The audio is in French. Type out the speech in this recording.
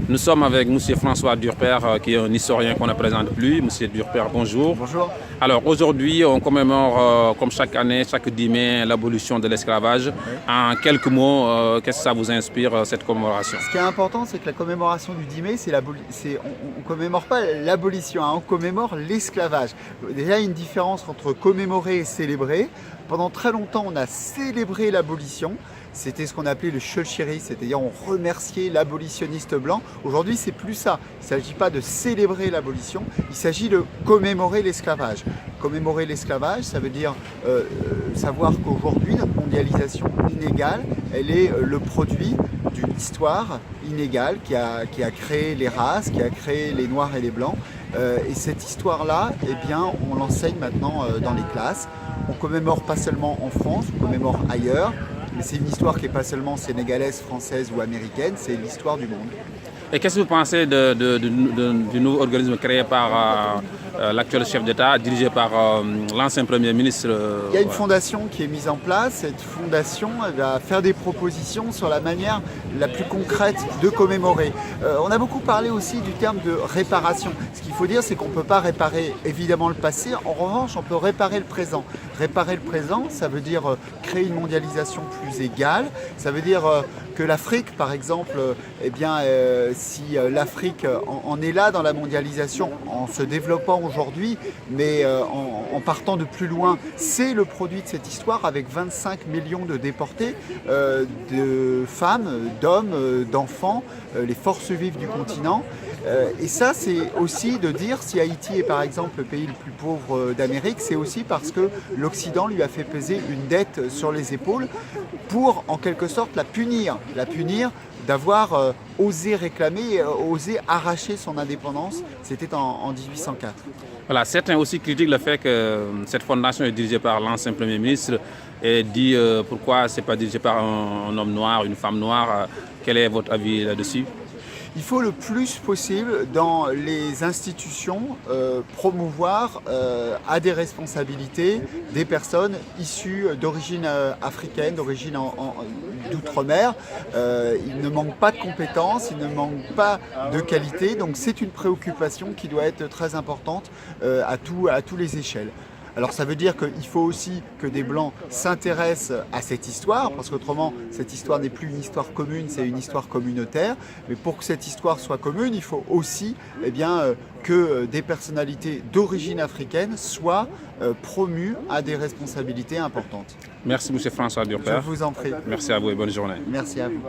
Nous sommes avec M. François Durper, qui est un historien qu'on ne présente plus. M. Durper, bonjour. Bonjour. Alors aujourd'hui, on commémore, comme chaque année, chaque 10 mai, l'abolition de l'esclavage. Oui. En quelques mots, qu'est-ce que ça vous inspire, cette commémoration? Ce qui est important, c'est que la commémoration du 10 mai, on ne commémore pas l'abolition, hein, on commémore l'esclavage. Déjà, il y a une différence entre commémorer et célébrer. Pendant très longtemps, on a célébré l'abolition. C'était ce qu'on appelait le Shulshiri, c'est-à-dire on remerciait l'abolitionniste blanc. Aujourd'hui, c'est plus ça. Il ne s'agit pas de célébrer l'abolition, il s'agit de commémorer l'esclavage. Commémorer l'esclavage, ça veut dire savoir qu'aujourd'hui, notre mondialisation inégale, elle est le produit d'une histoire inégale qui a créé les races, qui a créé les noirs et les blancs. Et cette histoire-là, eh bien, on l'enseigne maintenant dans les classes. On commémore pas seulement en France, on commémore ailleurs. Mais c'est une histoire qui n'est pas seulement sénégalaise, française ou américaine, c'est l'histoire du monde. Et qu'est-ce que vous pensez du nouveau organisme créé par l'actuel chef d'État, dirigé par l'ancien Premier ministre? Il y a une fondation qui est mise en place. Cette fondation elle va faire des propositions sur la manière la plus concrète de commémorer. On a beaucoup parlé aussi du terme de réparation. Ce qu'il faut dire, c'est qu'on ne peut pas réparer évidemment le passé. En revanche, on peut réparer le présent. Réparer le présent, ça veut dire créer une mondialisation plus égale. Ça veut dire que l'Afrique, par exemple, eh bien, si l'Afrique en est là dans la mondialisation, en se développant aujourd'hui, mais en partant de plus loin, c'est le produit de cette histoire avec 25 millions de déportés, de femmes, d'hommes, d'enfants, les forces vives du continent. Et ça, c'est aussi de dire, si Haïti est par exemple le pays le plus pauvre d'Amérique, c'est aussi parce que l'Occident lui a fait peser une dette sur les épaules pour, en quelque sorte, la punir d'avoir osé réclamer, osé arracher son indépendance. C'était en 1804. Voilà, certains aussi critiquent le fait que cette fondation est dirigée par l'ancien Premier ministre et dit pourquoi ce n'est pas dirigé par un homme noir, une femme noire. Quel est votre avis là-dessus? Il faut le plus possible dans les institutions promouvoir à des responsabilités des personnes issues d'origine africaine, d'origine d'outre-mer. Il ne manque pas de compétences, il ne manque pas de qualité, donc c'est une préoccupation qui doit être très importante à tous les échelles. Alors ça veut dire qu'il faut aussi que des Blancs s'intéressent à cette histoire, parce qu'autrement, cette histoire n'est plus une histoire commune, c'est une histoire communautaire. Mais pour que cette histoire soit commune, il faut aussi que des personnalités d'origine africaine soient promues à des responsabilités importantes. Merci, M. François Durper. Je vous en prie. Merci à vous et bonne journée. Merci à vous.